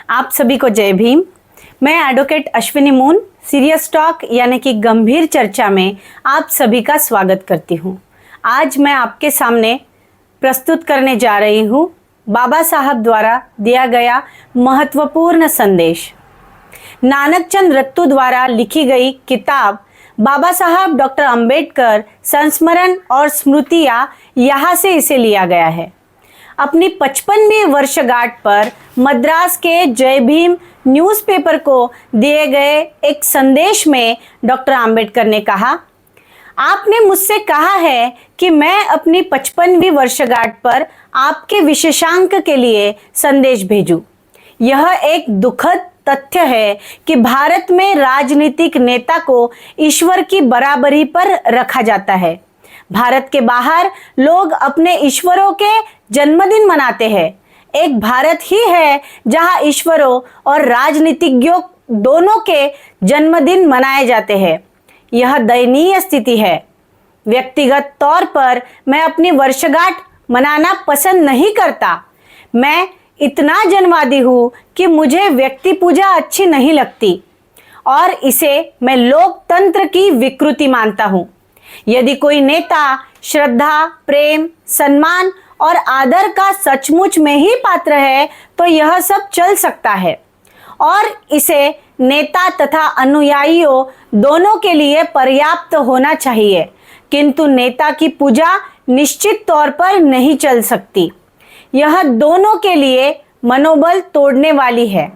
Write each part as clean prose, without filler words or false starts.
आप सभी को जय भीम। मैं advocate Ashwini moon serious talk यानी कि गंभीर चर्चा में आप सभी का स्वागत करती हूँ। आज मैं आपके सामने प्रस्तुत करने जा रही हूँ बाबा साहब द्वारा दिया गया महत्वपूर्ण संदेश। नानक चंद रत्तू द्वारा लिखी गई किताब बाबा साहब डॉक्टर अंबेडकर संस्मरण और स्मृतियाँ यहाँ से इसे लिया गया है। अपनी 55वीं वर्षगांठ पर मद्रास के जय भीम न्यूज़पेपर को दिए गए एक संदेश में डॉक्टर अंबेडकर ने कहा, आपने मुझसे कहा है कि मैं अपनी 55वीं वर्षगांठ पर आपके विशेषांक के लिए संदेश भेजूं। यह एक दुखद तथ्य है कि भारत में राजनीतिक नेता को ईश्वर की बराबरी पर रखा जाता है। भारत के बाहर लोग अपने ईश्वरों के जन्मदिन मनाते हैं। एक भारत ही है जहां ईश्वरों और राजनीतिज्ञों दोनों के जन्मदिन मनाए जाते हैं। यह दयनीय स्थिति है। व्यक्तिगत तौर पर मैं अपनी वर्षगांठ मनाना पसंद नहीं करता। मैं इतना जनवादी हूँ कि मुझे व्यक्ति पूजा अच्छी नहीं लगती और इसे मैं लोकतंत्र की विकृति मानता हूँ। यदि कोई नेता श्रद्धा, प्रेम, सम्मान और आदर का सचमुच में ही पात्र है तो यह सब चल सकता है और इसे नेता तथा अनुयायियों दोनों के लिए पर्याप्त होना चाहिए, किंतु नेता की पूजा निश्चित तौर पर नहीं चल सकती। यह दोनों के लिए मनोबल तोड़ने वाली है।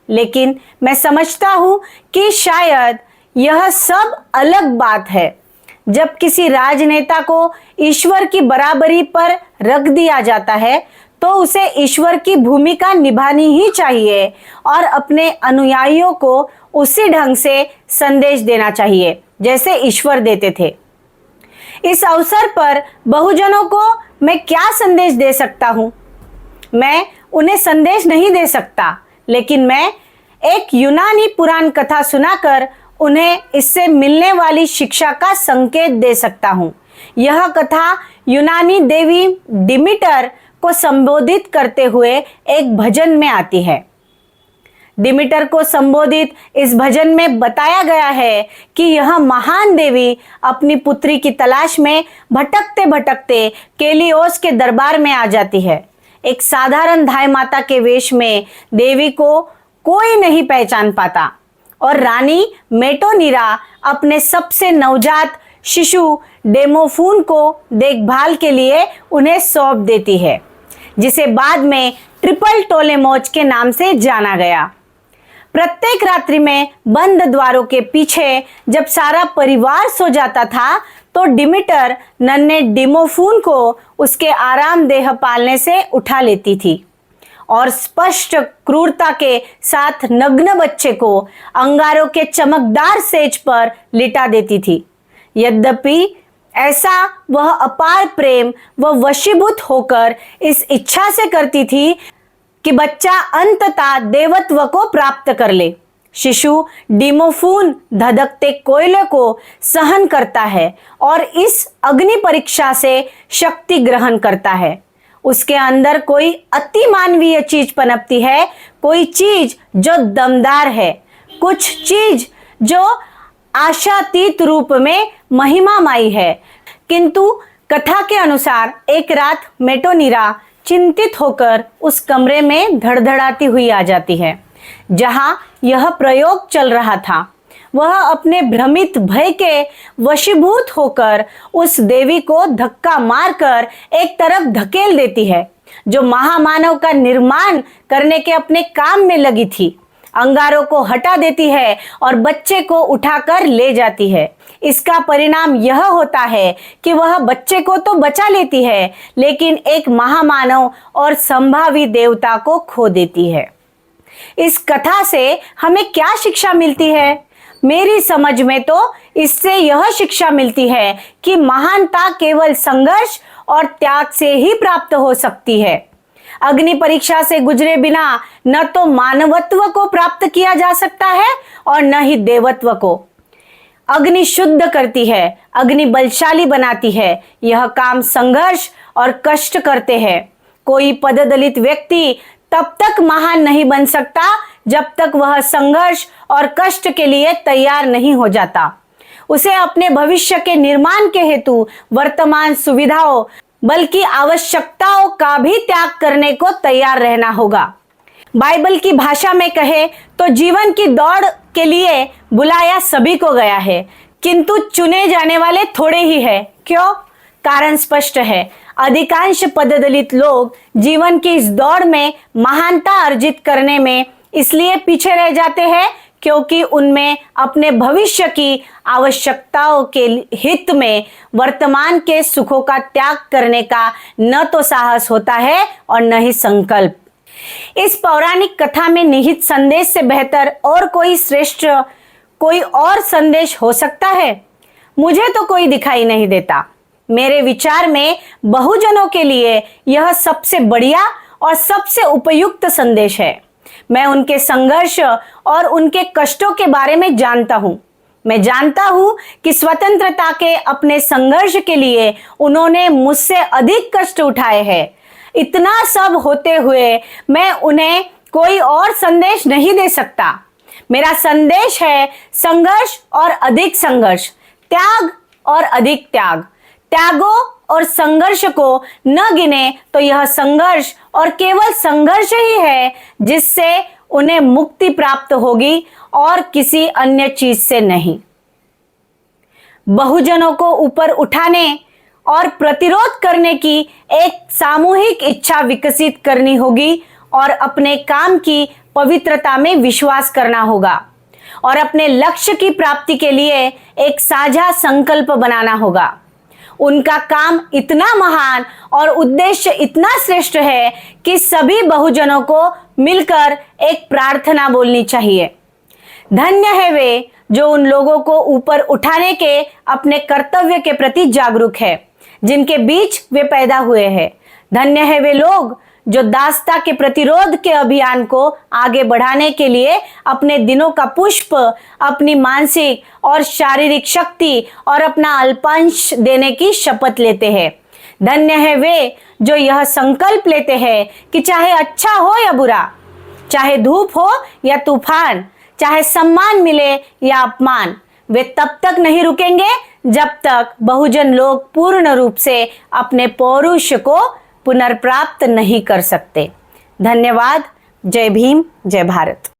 लेकिन मैं समझता हूँ कि शायद यह सब अलग बात है। जब किसी राजनेता को ईश्वर की बराबरी पर रख दिया जाता है तो उसे ईश्वर की भूमिका निभानी ही चाहिए और अपने अनुयायियों को उसी ढंग से संदेश देना चाहिए जैसे ईश्वर देते थे। इस अवसर पर बहुजनों को मैं क्या संदेश दे सकता हूँ? मैं उन्हें संदेश नहीं दे सकता, लेकिन मैं एक यूनानी पुराण कथा सुनाकर उन्हें इससे मिलने वाली शिक्षा का संकेत दे सकता हूँ। यह कथा यूनानी देवी डिमीटर को संबोधित करते हुए एक भजन में आती है। डिमीटर को संबोधित इस भजन में बताया गया है कि यह महान देवी अपनी पुत्री की तलाश में भटकते भटकते केलियोस के दरबार में आ जाती है। एक साधारण धाय माता के वेश में देवी को कोई नहीं पहचान पाता और रानी मेटोनिरा अपने सबसे नवजात शिशु डेमोफून को देखभाल के लिए उन्हें सौंप देती है, जिसे बाद में ट्रिपल टोलेमोच के नाम से जाना गया। प्रत्येक रात्रि में बंद द्वारों के पीछे जब सारा परिवार सो जाता था तो डिमीटर नन्हे डेमोफून को उसके आरामदेह पालने से उठा लेती थी और स्पष्ट क्रूरता के साथ नग्न बच्चे को अंगारों के चमकदार सेज पर लिटा देती थी। यद्यपि ऐसा वह अपार प्रेम व वशीभूत होकर इस इच्छा से करती थी कि बच्चा अंततः देवत्व को प्राप्त कर ले। शिशु डिमोफून धधकते कोयले को सहन करता है और इस अग्नि परीक्षा से शक्ति ग्रहण करता है। उसके अंदर कोई अति मानवीय चीज पनपती है, कोई चीज जो दमदार है, कुछ चीज जो आशातीत रूप में महिमामयी है। किंतु कथा के अनुसार एक रात मेटोनिरा चिंतित होकर उस कमरे में धड़धड़ाती हुई आ जाती है जहां यह प्रयोग चल रहा था। वह अपने भ्रमित भय के वशीभूत होकर उस देवी को धक्का मारकर एक तरफ धकेल देती है जो महामानव का निर्माण करने के अपने काम में लगी थी। अंगारों को हटा देती है और बच्चे को उठाकर ले जाती है। इसका परिणाम यह होता है कि वह बच्चे को तो बचा लेती है, लेकिन एक महामानव और संभावी देवता को खो देती है। इस कथा से हमें क्या शिक्षा मिलती है? मेरी समझ में तो इससे यह शिक्षा मिलती है कि महानता केवल संघर्ष और त्याग से ही प्राप्त हो सकती है। अग्नि परीक्षा से गुजरे बिना न तो मानवत्व को प्राप्त किया जा सकता है और न ही देवत्व को। अग्नि शुद्ध करती है, अग्नि बलशाली बनाती है। यह काम संघर्ष और कष्ट करते हैं। कोई पददलित व्यक्ति तब तक महान नहीं बन सकता जब तक वह संघर्ष और कष्ट के लिए तैयार नहीं हो जाता। उसे अपने भविष्य के निर्माण के हेतु वर्तमान सुविधाओं बल्कि आवश्यकताओं का भी त्याग करने को तैयार रहना होगा। बाइबल की भाषा में कहे तो जीवन की दौड़ के लिए बुलाया सभी को गया है, किंतु चुने जाने वाले थोड़े ही हैं। क्यों? कारण स्पष्ट है। अधिकांश पददलित लोग जीवन की इस दौड़ में महानता अर्जित करने में इसलिए पीछे रह जाते हैं क्योंकि उनमें अपने भविष्य की आवश्यकताओं के हित में वर्तमान के सुखों का त्याग करने का न तो साहस होता है और न ही संकल्प। इस पौराणिक कथा में निहित संदेश से बेहतर और कोई और संदेश हो सकता है? मुझे तो कोई दिखाई नहीं देता। मेरे विचार में बहुजनों के लिए यह सबसे बढ़िया और सबसे उपयुक्त संदेश है। मैं उनके संघर्ष और उनके कष्टों के बारे में जानता हूं। मैं जानता हूं कि स्वतंत्रता के अपने संघर्ष के लिए उन्होंने मुझसे अधिक कष्ट उठाए हैं। इतना सब होते हुए मैं उन्हें कोई और संदेश नहीं दे सकता। मेरा संदेश है संघर्ष और अधिक संघर्ष, त्याग और अधिक त्याग। त्यागों और संघर्ष को न गिने तो यह संघर्ष और केवल संघर्ष ही है जिससे उन्हें मुक्ति प्राप्त होगी और किसी अन्य चीज से नहीं। बहुजनों को ऊपर उठाने और प्रतिरोध करने की एक सामूहिक इच्छा विकसित करनी होगी और अपने काम की पवित्रता में विश्वास करना होगा और अपने लक्ष्य की प्राप्ति के लिए एक साझा संकल्प बनाना होगा। उनका काम इतना महान और उद्देश्य इतना श्रेष्ठ है कि सभी बहुजनों को मिलकर एक प्रार्थना बोलनी चाहिए। धन्य है वे जो उन लोगों को ऊपर उठाने के अपने कर्तव्य के प्रति जागरूक है जिनके बीच वे पैदा हुए हैं। धन्य है वे लोग जो दासता के प्रतिरोध के अभियान को आगे बढ़ाने के लिए अपने दिनों का पुष्प, अपनी मानसिक और शारीरिक शक्ति और अपना अल्पांश देने की शपथ लेते हैं। धन्य है वे जो यह संकल्प लेते हैं कि चाहे अच्छा हो या बुरा, चाहे धूप हो या तूफान, चाहे सम्मान मिले या अपमान, वे तब तक नहीं रुकेंगे जब तक बहुजन लोग पूर्ण रूप से अपने पौरुष को पुनर्प्राप्त नहीं कर सकते। धन्यवाद। जय भीम, जय भारत।